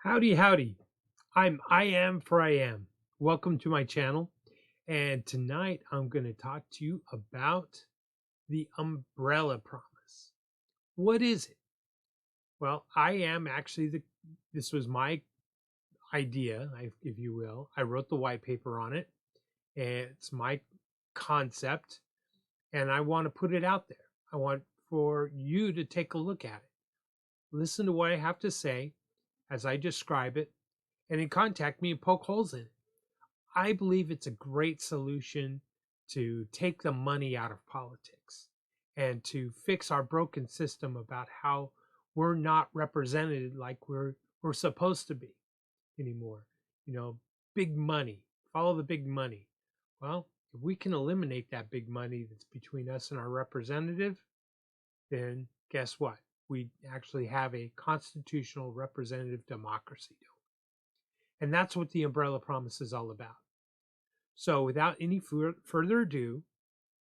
Howdy, howdy. I am for I am. Welcome to my channel. And tonight I'm going to talk to you about the umbrella promise. What is it? Well, I am actually this was my idea, if you will. I wrote the white paper on it. And it's my concept and I want to put it out there. I want for you to take a look at it. Listen to what I have to say as I describe it and then contact me and poke holes in it. I believe it's a great solution to take the money out of politics and to fix our broken system about how we're not represented like we're supposed to be anymore. You know, big money, follow the big money. Well, if we can eliminate that big money that's between us and our representative, then guess what? We actually have a constitutional representative democracy. And that's what the umbrella promise is all about. So without any further ado,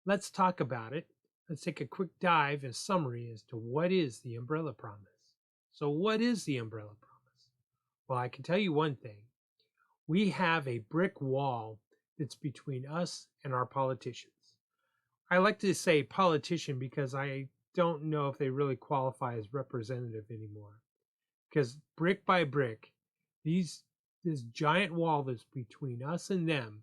let's talk about it. Let's take a quick dive and summary as to what is the umbrella promise. So what is the umbrella promise? Well, I can tell you one thing. We have a brick wall that's between us and our politicians. I like to say politician because I don't know if they really qualify as representative anymore. Because brick by brick, this giant wall that's between us and them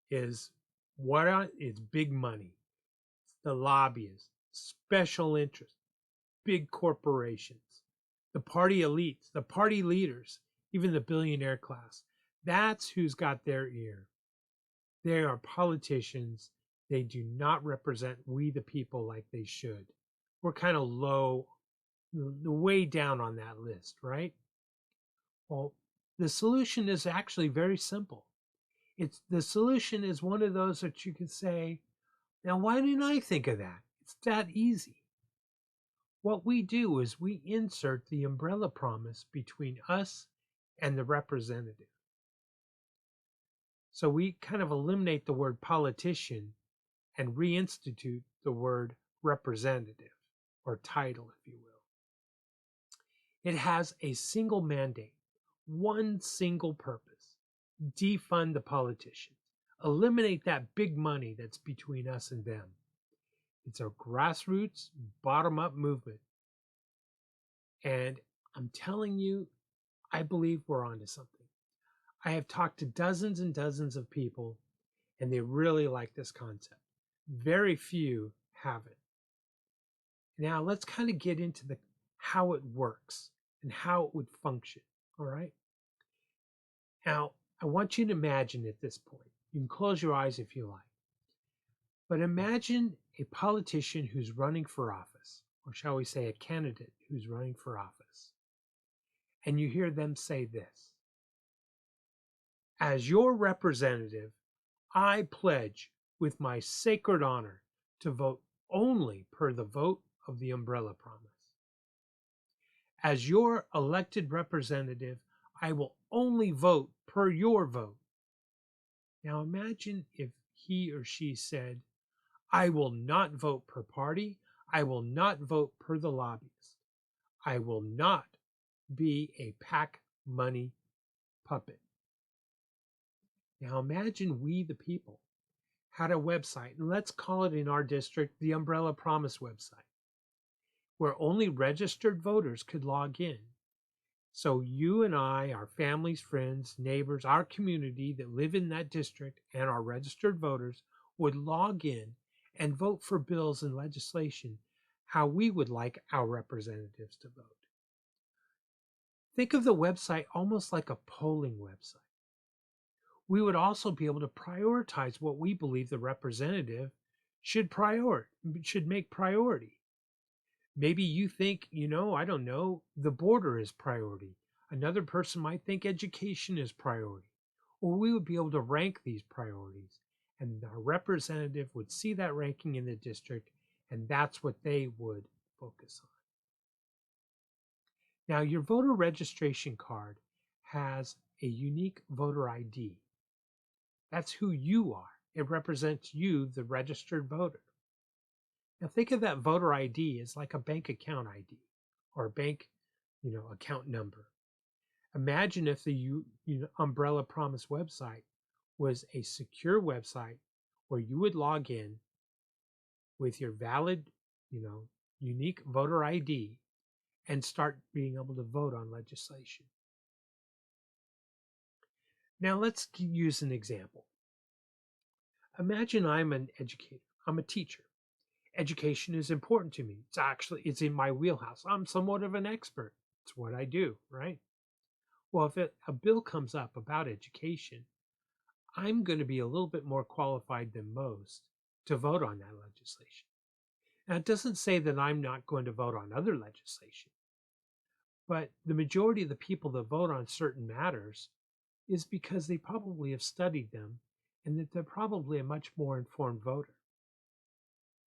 is it's big money. It's the lobbyists, special interests, big corporations, the party elites, the party leaders, even the billionaire class. That's who's got their ear. They are politicians. They do not represent we the people like they should. We're kind of low, the way down on that list, right? Well, the solution is actually very simple. The solution is one of those that you could say, now why didn't I think of that? It's that easy. What we do is we insert the umbrella promise between us and the representative. So we kind of eliminate the word politician and reinstitute the word representative or title, if you will. It has a single mandate, one single purpose: defund the politicians, eliminate that big money that's between us and them. It's a grassroots, bottom-up movement. And I'm telling you, I believe we're onto something. I have talked to dozens and dozens of people, and they really like this concept. Very few have it. Now let's kind of get into how it works and how it would function. All right. Now, I want you to imagine at this point, you can close your eyes if you like, but imagine a politician who's running for office, or shall we say a candidate who's running for office, and you hear them say this: as your representative, I pledge with my sacred honor to vote only per the vote of the umbrella promise. As your elected representative, I will only vote per your vote. Now imagine if he or she said, I will not vote per party. I will not vote per the lobbyist. I will not be a PAC money puppet. Now imagine we the people had a website, and let's call it in our district the Umbrella Promise website, where only registered voters could log in. So you and I, our families, friends, neighbors, our community that live in that district and our registered voters would log in and vote for bills and legislation how we would like our representatives to vote. Think of the website almost like a polling website. We would also be able to prioritize what we believe the representative should make priority. Maybe you think, I don't know, the border is priority. Another person might think education is priority. Or we would be able to rank these priorities, and our representative would see that ranking in the district, and that's what they would focus on. Now, your voter registration card has a unique voter ID. That's who you are. It represents you, the registered voter. Now think of that voter ID as like a bank account ID or a bank, account number. Imagine if the Umbrella Promise website was a secure website where you would log in with your valid, unique voter ID and start being able to vote on legislation. Now let's use an example. Imagine I'm an educator. I'm a teacher. Education is important to me. It's in my wheelhouse. I'm somewhat of an expert. It's what I do, right? Well, if a bill comes up about education, I'm going to be a little bit more qualified than most to vote on that legislation. Now, it doesn't say that I'm not going to vote on other legislation, but the majority of the people that vote on certain matters is because they probably have studied them and that they're probably a much more informed voter.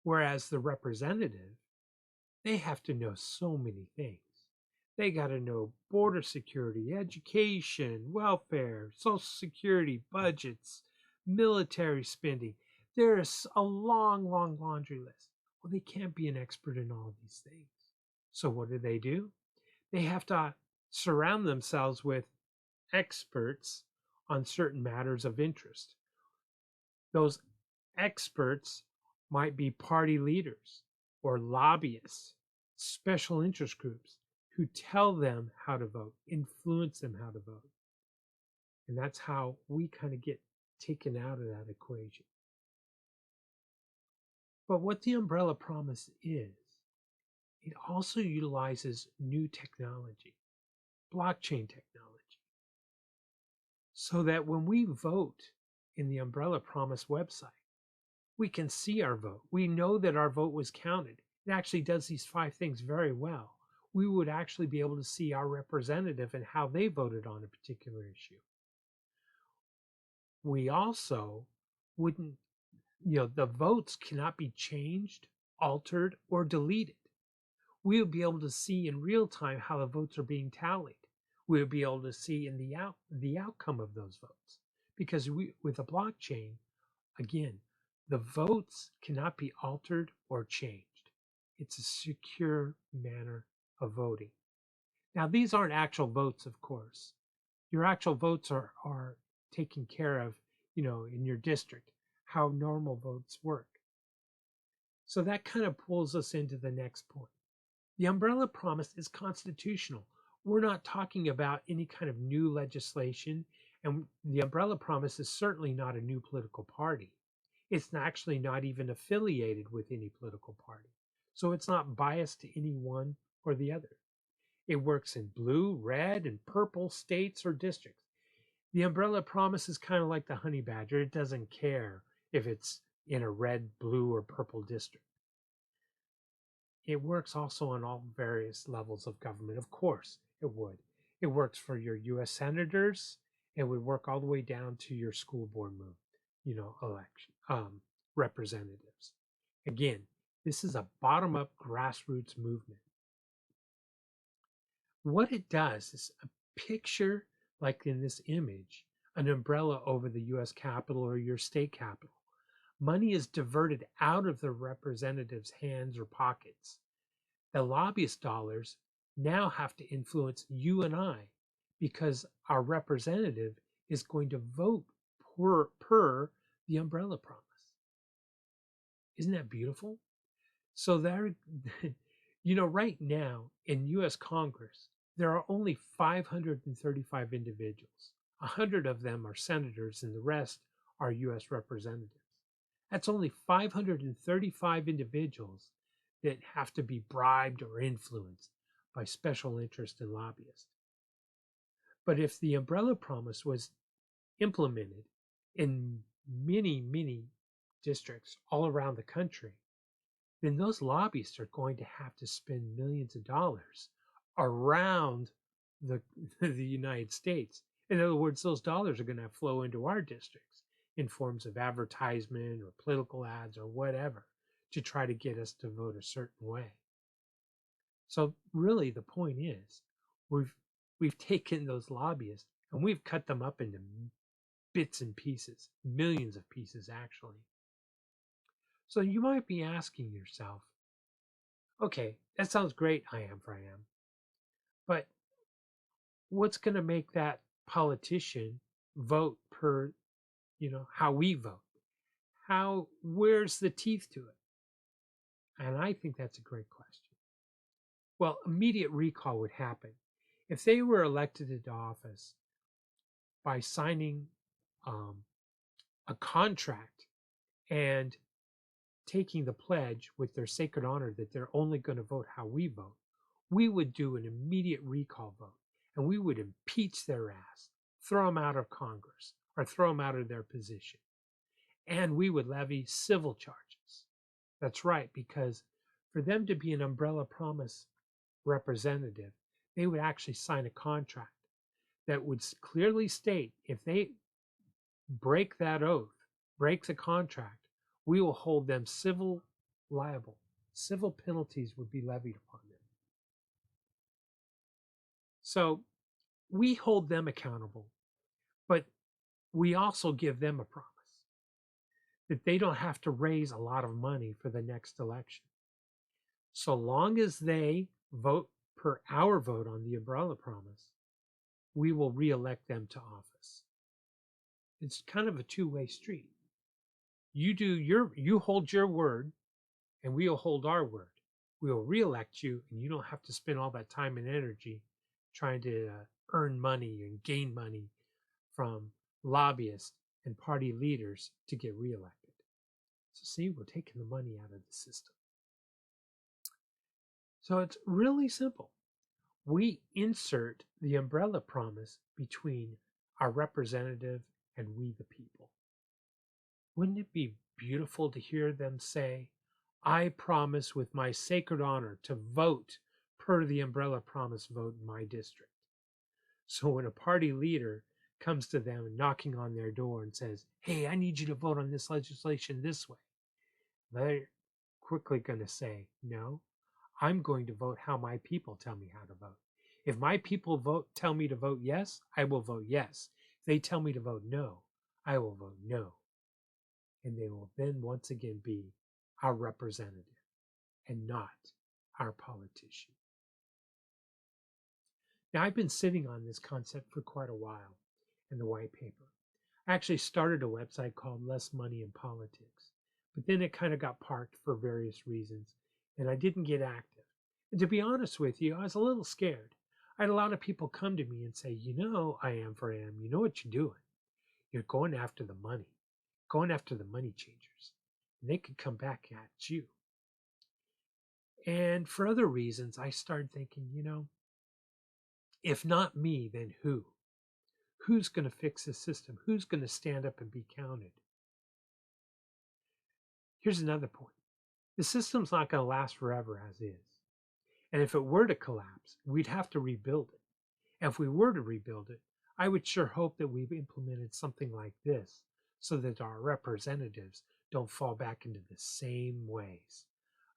Whereas the representative, they have to know so many things. They got to know border security, education, welfare, social security, budgets, military spending. There's a long, long laundry list. Well, they can't be an expert in all these things. So what do? They have to surround themselves with experts on certain matters of interest. Those experts might be party leaders or lobbyists, special interest groups who tell them how to vote, influence them how to vote. And that's how we kind of get taken out of that equation. But what the Umbrella Promise is, it also utilizes new technology, blockchain technology, so that when we vote in the Umbrella Promise website, we can see our vote. We know that our vote was counted. It actually does these 5 things very well. We would actually be able to see our representative and how they voted on a particular issue. We also wouldn't, the votes cannot be changed, altered, or deleted. We would be able to see in real time how the votes are being tallied. We would be able to see in the outcome of those votes. Because with a blockchain, again, the votes cannot be altered or changed. It's a secure manner of voting. Now, these aren't actual votes, of course. Your actual votes are taken care of, in your district, how normal votes work. So that kind of pulls us into the next point. The Umbrella Promise is constitutional. We're not talking about any kind of new legislation, and the Umbrella Promise is certainly not a new political party. It's actually not even affiliated with any political party. So it's not biased to any one or the other. It works in blue, red, and purple states or districts. The Umbrella Promise is kind of like the honey badger. It doesn't care if it's in a red, blue, or purple district. It works also on all various levels of government. Of course, it would. It works for your U.S. senators. It would work all the way down to your school board election representatives. Again, this is a bottom-up grassroots movement. What it does is a picture, like in this image, an umbrella over the U.S. Capitol or your state capitol. Money is diverted out of the representatives' hands or pockets. The lobbyist dollars now have to influence you and I because our representative is going to vote per the Umbrella Promise. Isn't that beautiful? So there, right now in U.S. Congress, there are only 535 individuals. 100 of them are senators and the rest are U.S. representatives. That's only 535 individuals that have to be bribed or influenced by special interest and lobbyists. But if the Umbrella Promise was implemented in many, many districts all around the country, then those lobbyists are going to have to spend millions of dollars around the United States. In other words, those dollars are going to flow into our districts in forms of advertisement or political ads or whatever to try to get us to vote a certain way. So really the point is we've taken those lobbyists and we've cut them up into bits and pieces, millions of pieces actually. So you might be asking yourself, okay, that sounds great, I am for I am. But what's going to make that politician vote per, how we vote? Where's the teeth to it? And I think that's a great question. Well, immediate recall would happen if they were elected into office by signing a contract and taking the pledge with their sacred honor that they're only going to vote how we vote. We would do an immediate recall vote and we would impeach their ass, throw them out of Congress or throw them out of their position. And we would levy civil charges. That's right, because for them to be an umbrella promise representative, they would actually sign a contract that would clearly state if they break that oath, break the contract, we will hold them civil liable. Civil penalties would be levied upon them. So we hold them accountable, but we also give them a promise that they don't have to raise a lot of money for the next election. So long as they vote per our vote on the umbrella promise, we will reelect them to office. It's kind of a two-way street. You hold your word and we'll hold our word. We'll reelect you and you don't have to spend all that time and energy trying to earn money and gain money from lobbyists and party leaders to get reelected. So see, we're taking the money out of the system. So it's really simple. We insert the umbrella promise between our representative and we the people. Wouldn't it be beautiful to hear them say, I promise with my sacred honor to vote per the umbrella promise vote in my district. So when a party leader comes to them and knocking on their door and says, hey, I need you to vote on this legislation this way, they're quickly going to say, no, I'm going to vote how my people tell me how to vote. If my people tell me to vote yes, I will vote yes. If they tell me to vote no, I will vote no. And they will then once again be our representative and not our politician. Now, I've been sitting on this concept for quite a while in the white paper. I actually started a website called Less Money in Politics, but then it kind of got parked for various reasons, and I didn't get active. And to be honest with you, I was a little scared. I had a lot of people come to me and say, I am for AM, you know what you're doing? You're going after the money, going after the money changers. And they could come back at you. And for other reasons, I started thinking, if not me, then who? Who's going to fix the system? Who's going to stand up and be counted? Here's another point. The system's not going to last forever as is. And if it were to collapse, we'd have to rebuild it. And if we were to rebuild it, I would sure hope that we've implemented something like this so that our representatives don't fall back into the same ways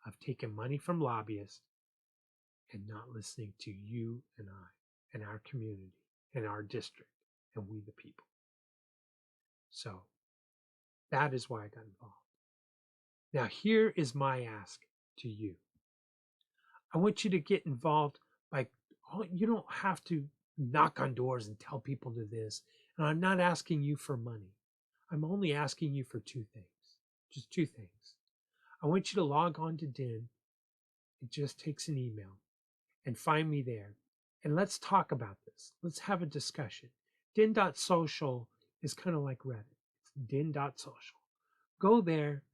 of taking money from lobbyists and not listening to you and I and our community and our district and we the people. So that is why I got involved. Now here is my ask to you. I want you to get involved you don't have to knock on doors and tell people to this. And I'm not asking you for money. I'm only asking you for two things, just two things. I want you to log on to DIN. It just takes an email and find me there. And let's talk about this. Let's have a discussion. DIN.social is kind of like Reddit. It's DIN.social. Go there,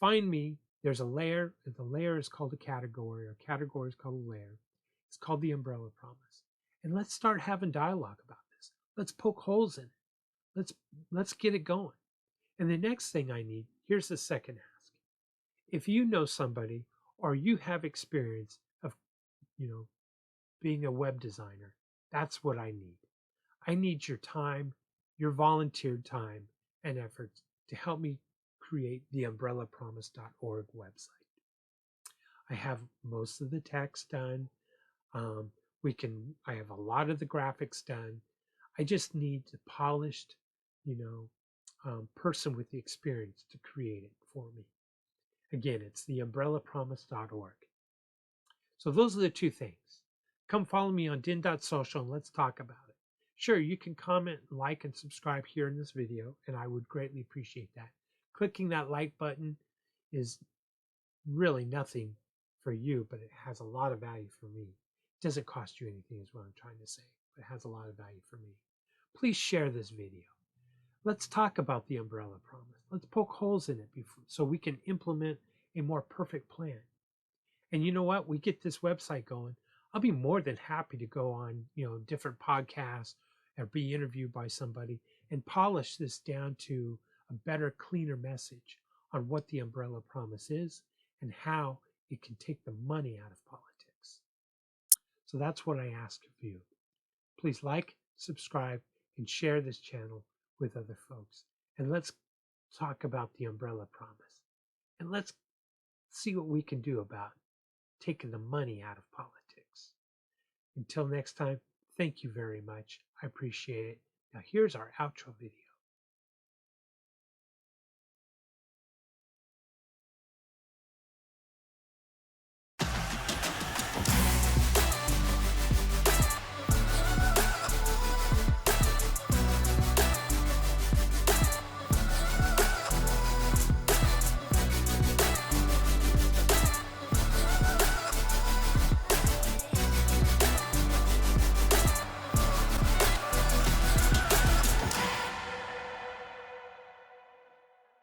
find me. There's a layer. The layer is called a category, or category is called a layer. It's called the umbrella promise. And let's start having dialogue about this. Let's poke holes in it. Let's get it going. And the next thing I need, here's the second ask. If you know somebody or you have experience of, being a web designer, that's what I need. I need your time, your volunteered time and efforts to help me create the umbrellapromise.org website. I have most of the text done. I have a lot of the graphics done. I just need the polished, person with the experience to create it for me. Again, it's the umbrellapromise.org. So those are the two things. Come follow me on din.social and let's talk about it. Sure, you can comment, like, and subscribe here in this video, and I would greatly appreciate that. Clicking that like button is really nothing for you, but it has a lot of value for me. It doesn't cost you anything is what I'm trying to say, but it has a lot of value for me. Please share this video. Let's talk about the umbrella promise. Let's poke holes in it so we can implement a more perfect plan. And you know what? We get this website going. I'll be more than happy to go on, different podcasts or be interviewed by somebody and polish this down to a better, cleaner message on what the umbrella promise is and how it can take the money out of politics. So that's what I ask of you. Please like, subscribe, and share this channel with other folks. And let's talk about the umbrella promise. And let's see what we can do about taking the money out of politics. Until next time, thank you very much. I appreciate it. Now here's our outro video.